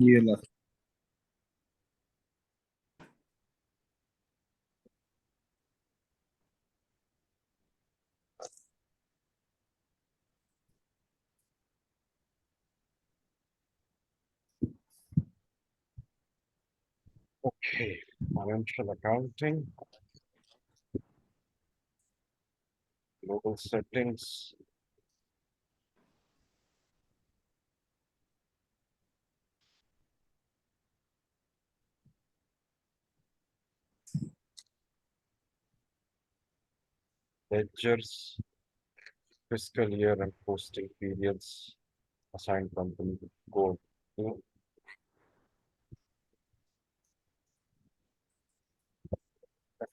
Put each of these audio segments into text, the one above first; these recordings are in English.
ELF. Okay, financial accounting, global settings, ledgers, fiscal year and posting periods, assigned company code.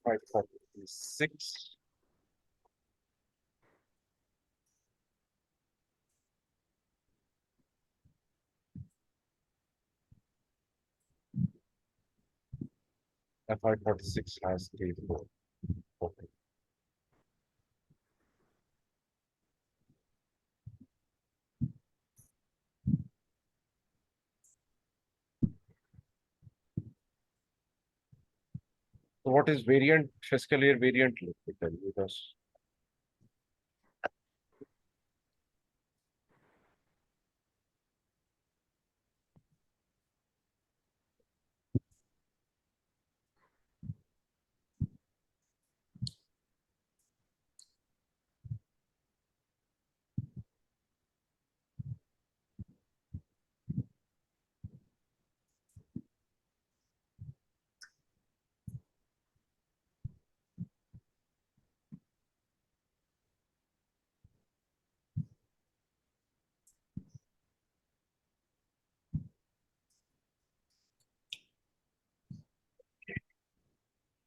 FY 46, FY 46 has K4. Okay. So what is variant, fiscal year variant? Let me tell you because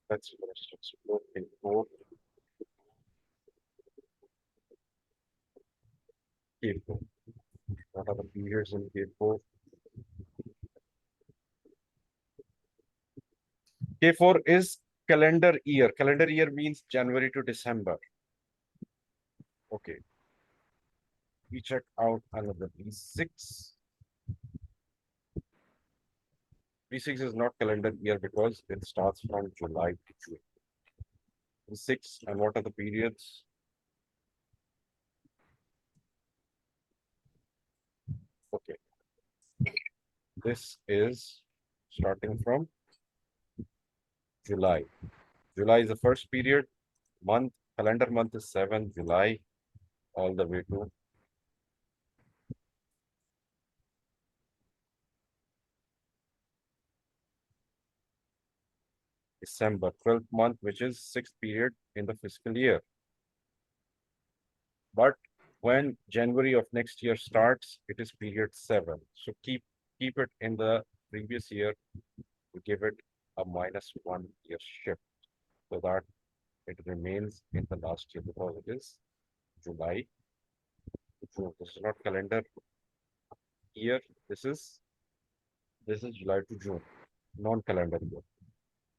that's first explore K4, K4. What are the periods in K4? K4 is calendar year. Calendar year means January to December. Okay. We check out another B6. B6 is not calendar year because it starts from July to June. B6, and what are the periods? Okay. This is starting from July. July is the first period. Month, calendar month is 7 July all the way to December, 12th month, which is sixth period in the fiscal year. But when January of next year starts, it is period 7. So keep it in the previous year. We give it a -1 year shift so that it remains in the last year because it is July to June. This is not calendar year. This is July to June, non-calendar year.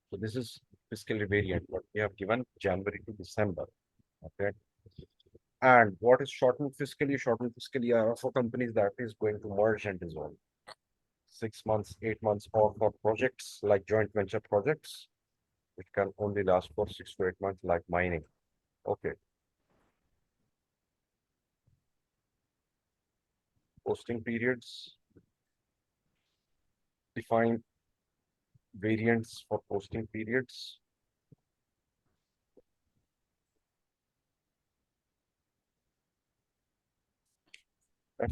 So this is fiscally variant, but we have given January to December. Okay. And what is shortened fiscal year? Shortened fiscal year for companies that is going to merge and dissolve. 6 months, 8 months, or for projects like joint venture projects, which can only last for 6 to 8 months, like mining. Okay. Posting periods. Define variants for posting periods.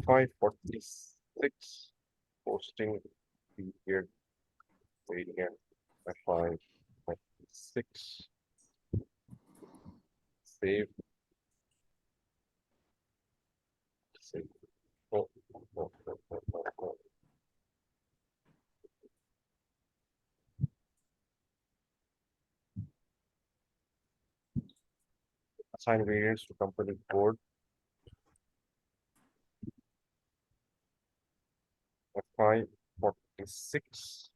FI 46 posting period variant. FI 46. Save. Save. Oh, oh. Assign variants to company code. FI 46.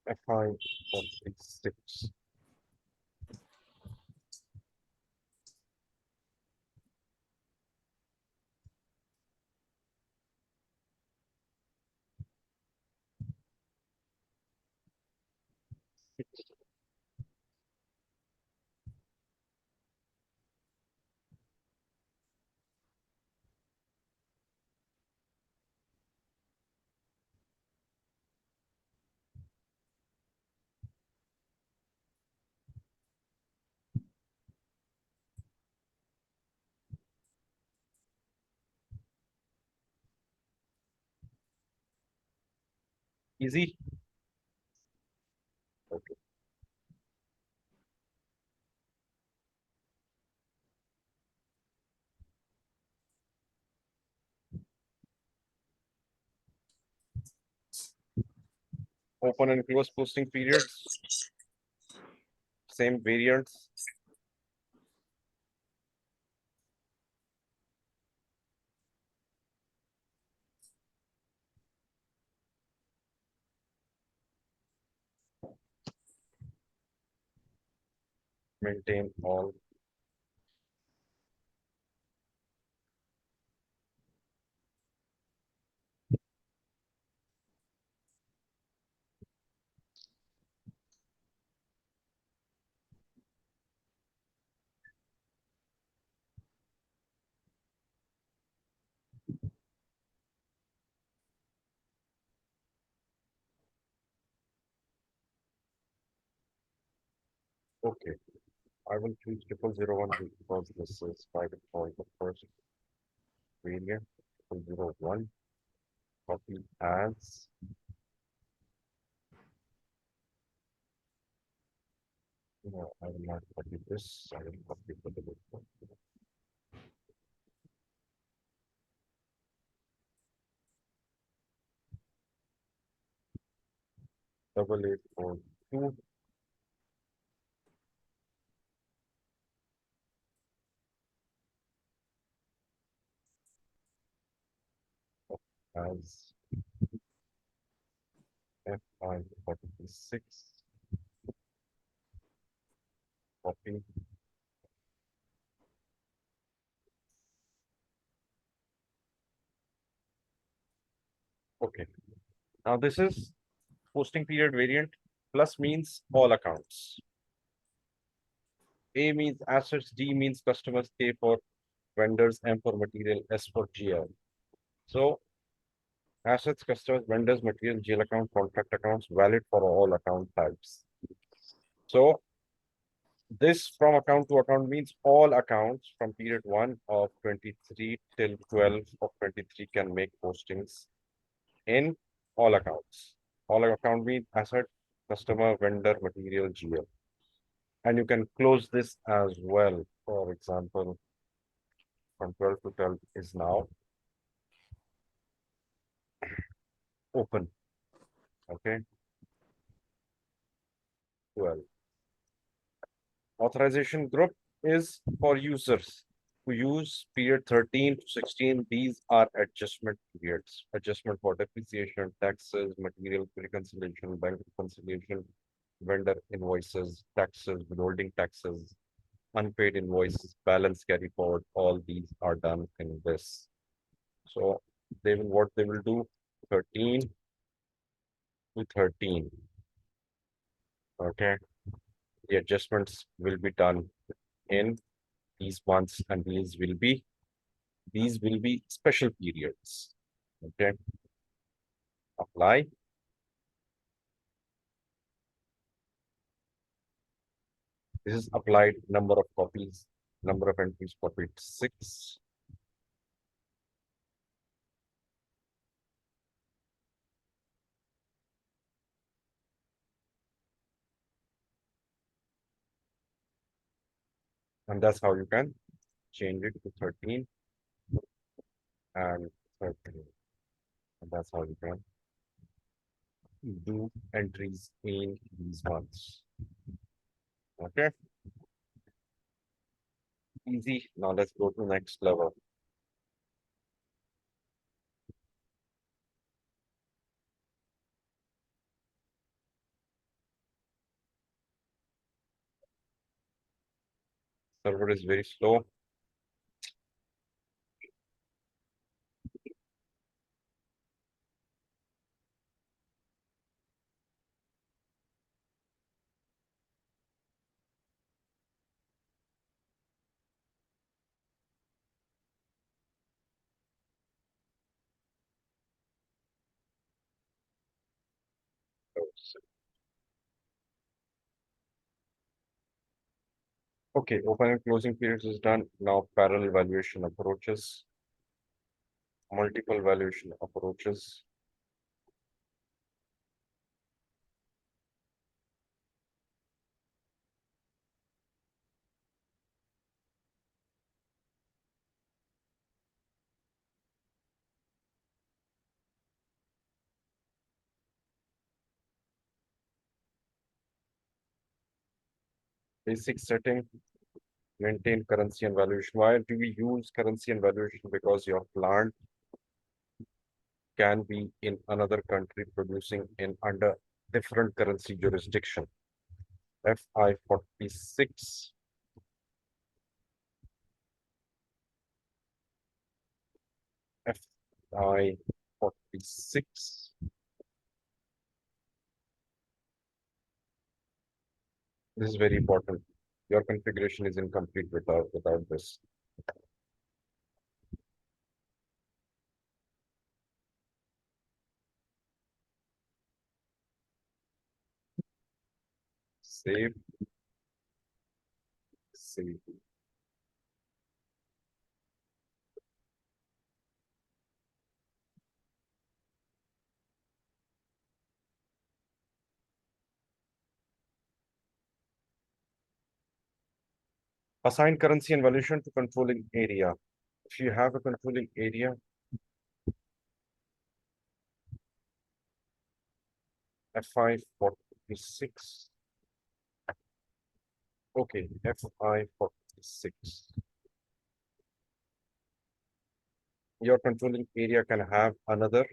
FI 46. Easy. Okay. Open and close posting periods, same variants. Maintain all. Okay. I will choose 0001 because this is by default the first variant. 001. Copy as. No, I will not copy this. I will copy for the book. 8842 as FI46. Copy. Okay. Now this is posting period variant. Plus means all accounts. A means assets, D means customers, K for vendors, M for material, S for GL. So assets, customers, vendors, material, GL account, contract accounts, valid for all account types. So this from account to account means all accounts from period 1 of 23 till 12 of 23 can make postings in all accounts. All account means asset, customer, vendor, material, GL. And you can close this as well. For example, from 12 to 12 is now open. Okay, 12. Authorization group is for users who use period 13 to 16. These are adjustment periods. Adjustment for depreciation, taxes, material reconciliation, bank reconciliation, vendor invoices, taxes, withholding taxes, unpaid invoices, balance carry forward. All these are done in this. So they will what they will do 13 to 13. Okay. The adjustments will be done in these months and these will be special periods. Okay. Apply. This is applied number of copies, number of entries copied 6. And that's how you can change it to 13 and 13. And that's how you can do entries in these months. Okay. Easy. Now let's go to next level. Server is very slow. Okay, open and closing periods is done. Now parallel valuation approaches, multiple valuation approaches. Basic setting, maintain currency and valuation. Why do we use currency and valuation? Because your plant can be in another country producing in under different currency jurisdiction. FI 46, FI 46. This is very important. Your configuration is incomplete without this. Save, save. Assign currency and valuation to controlling area. If you have a controlling area, FI 46. Okay, FI 46. Your controlling area can have another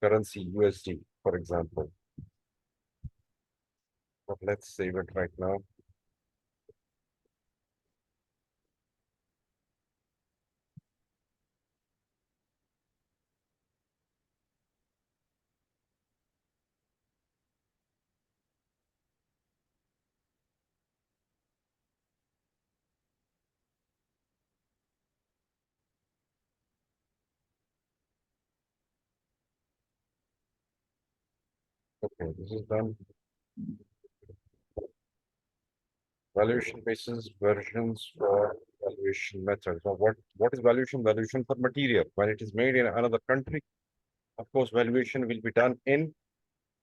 currency, USD, for example. But let's save it right now. Okay, this is done. Valuation basis versions for valuation methods. Now, what is valuation? Valuation for material. When it is made in another country, of course, valuation will be done in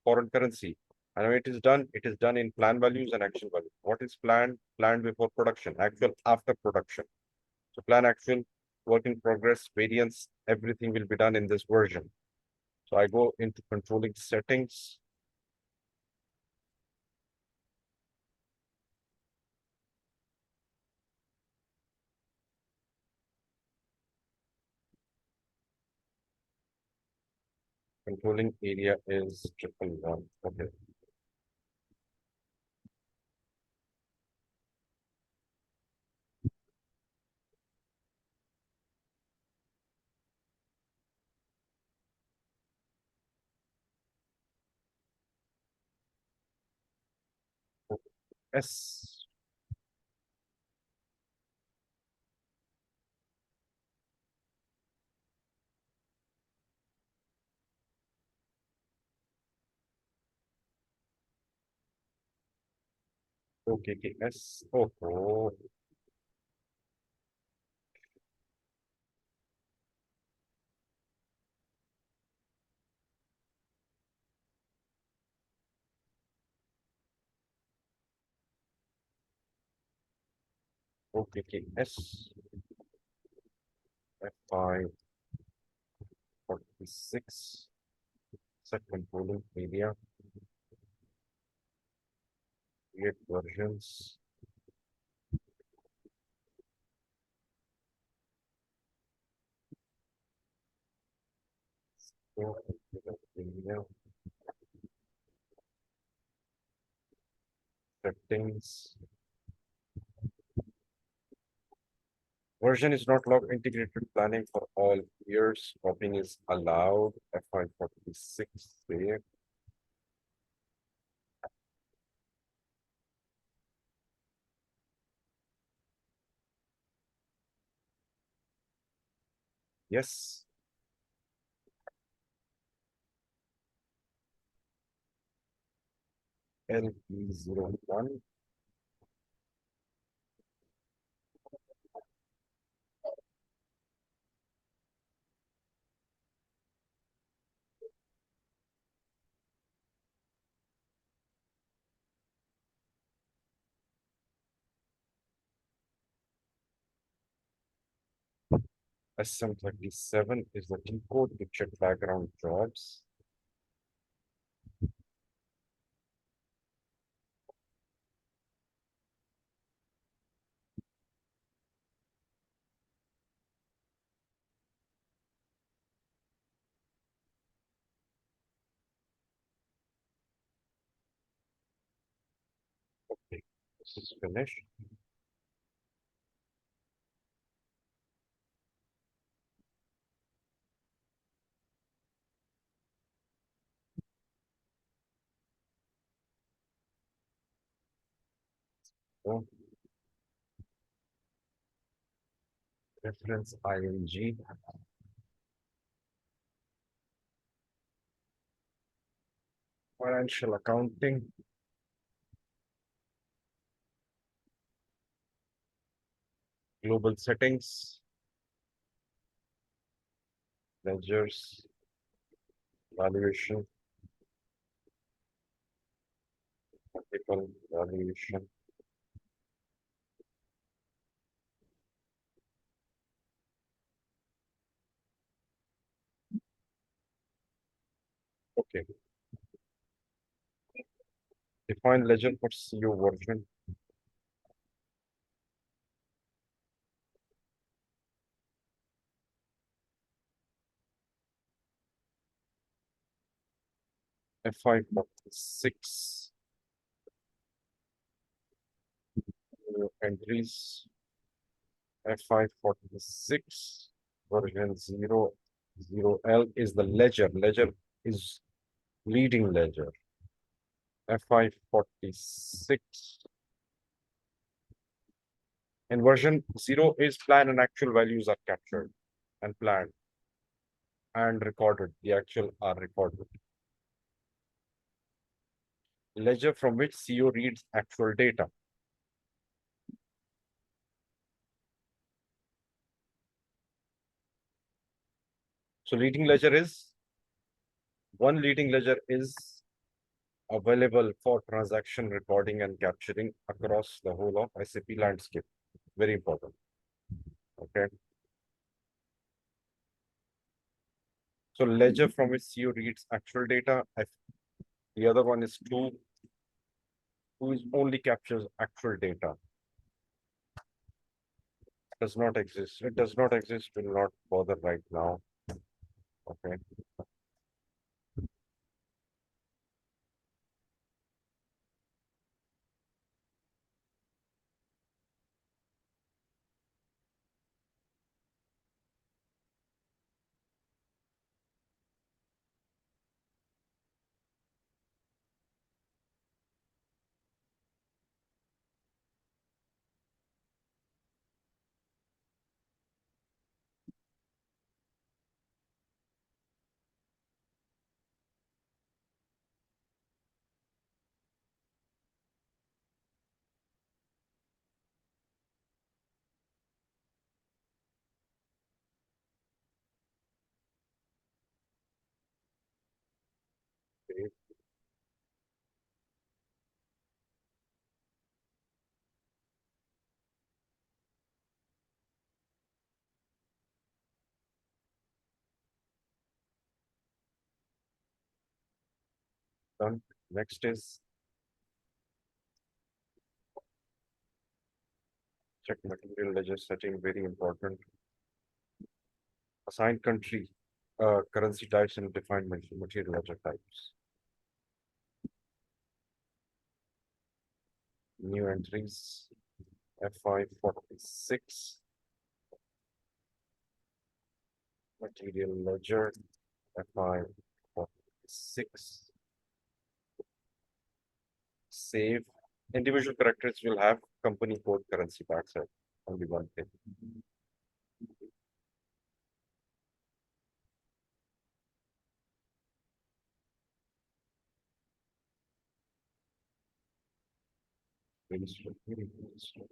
foreign currency. And when it is done in plan values and action values. What is planned? Planned before production, actual after production. So plan actual, work in progress, variance, everything will be done in this version. So I go into controlling settings. Controlling area is 111. Okay. S. Okay, okay, S. Oh, oh. Okay, okay, S. F5 46. Set controlling area. Create versions. So, area. Settings. Version is not logged. Integrated planning for all years. Copying is allowed. F5 46. Save. Yes. LP01. SM37 is the decode to check background jobs. Okay, this is finished. So, reference ING, financial accounting, global settings, ledgers, valuation, multiple valuation. Okay, define ledger for CO version. FI46 entries. FI46 version 0 is the ledger. Ledger is leading ledger. FI46 and version 0 is plan and actual values are captured and planned and recorded. The actual are recorded. Ledger from which CO reads actual data. So leading ledger is one leading ledger is available for transaction recording and capturing across the whole of SAP landscape. Very important. Okay. So ledger from which CO reads actual data. The other one is two, who is only captures actual data. Does not exist. It does not exist. Will not bother right now. Okay. Okay. Done. Next is check material ledger setting. Very important. Assign country, currency types, and define material ledger types. New entries. FI46 material ledger. FI46 save. Individual characters will have company code currency backside. Only one thing. Very slow, very, very slow.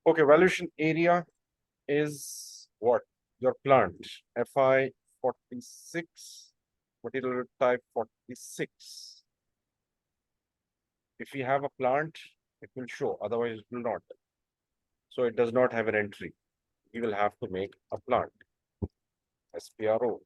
Okay, valuation area is what? Your plant. FI 46, material type 46. If you have a plant, it will show, otherwise it will not. So it does not have an entry. You will have to make a plant. SPRO.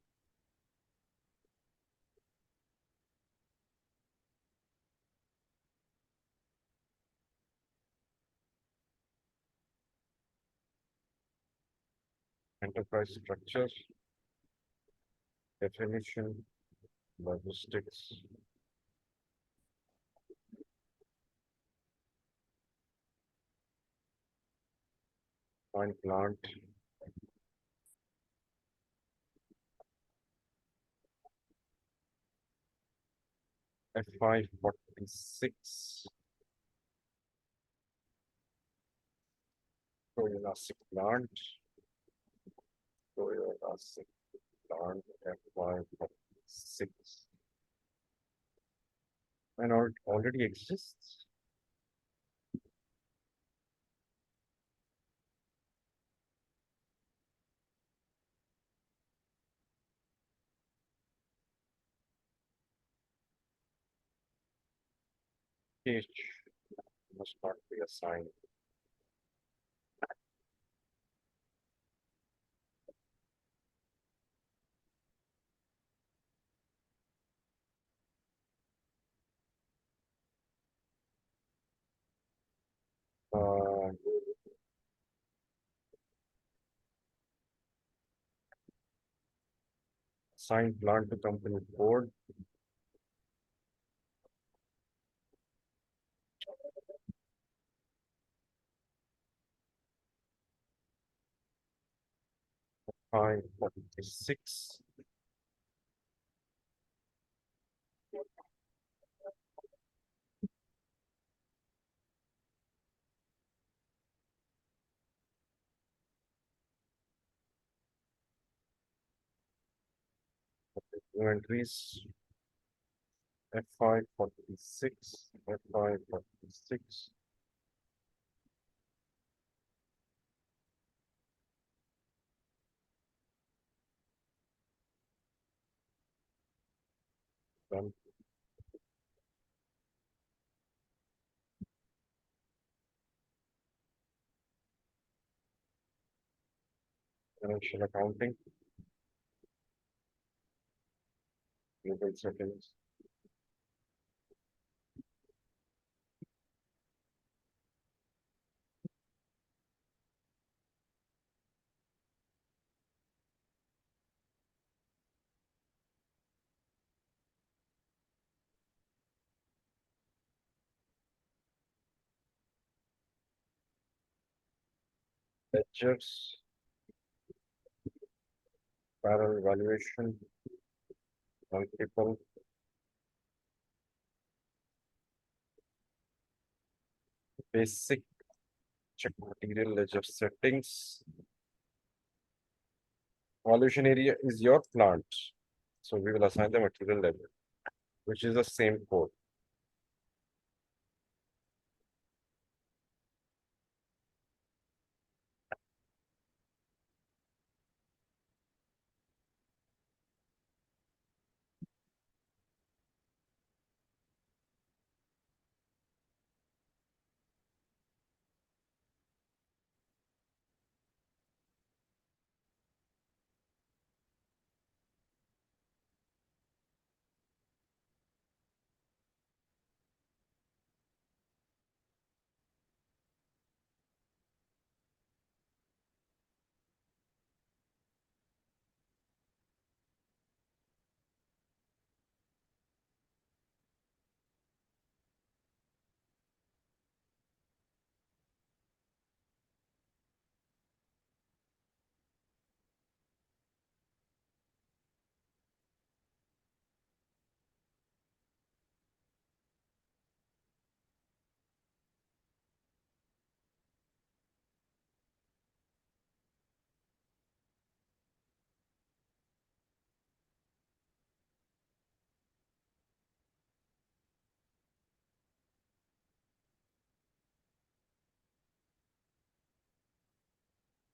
Enterprise structure, definition, logistics, find plant, FI 46, Toyolastic plant, Toyolastic plant, FI 46. And it already exists. H must not be assigned. Uh, Assign plant to company code. FI 46. Inventories. FI 46. FI 46. Done. Financial accounting. Global settings. Ledgers. Parallel valuation. Multiple. Basic. Check material ledger settings. Valuation area is your plant. So we will assign the material level, which is the same code.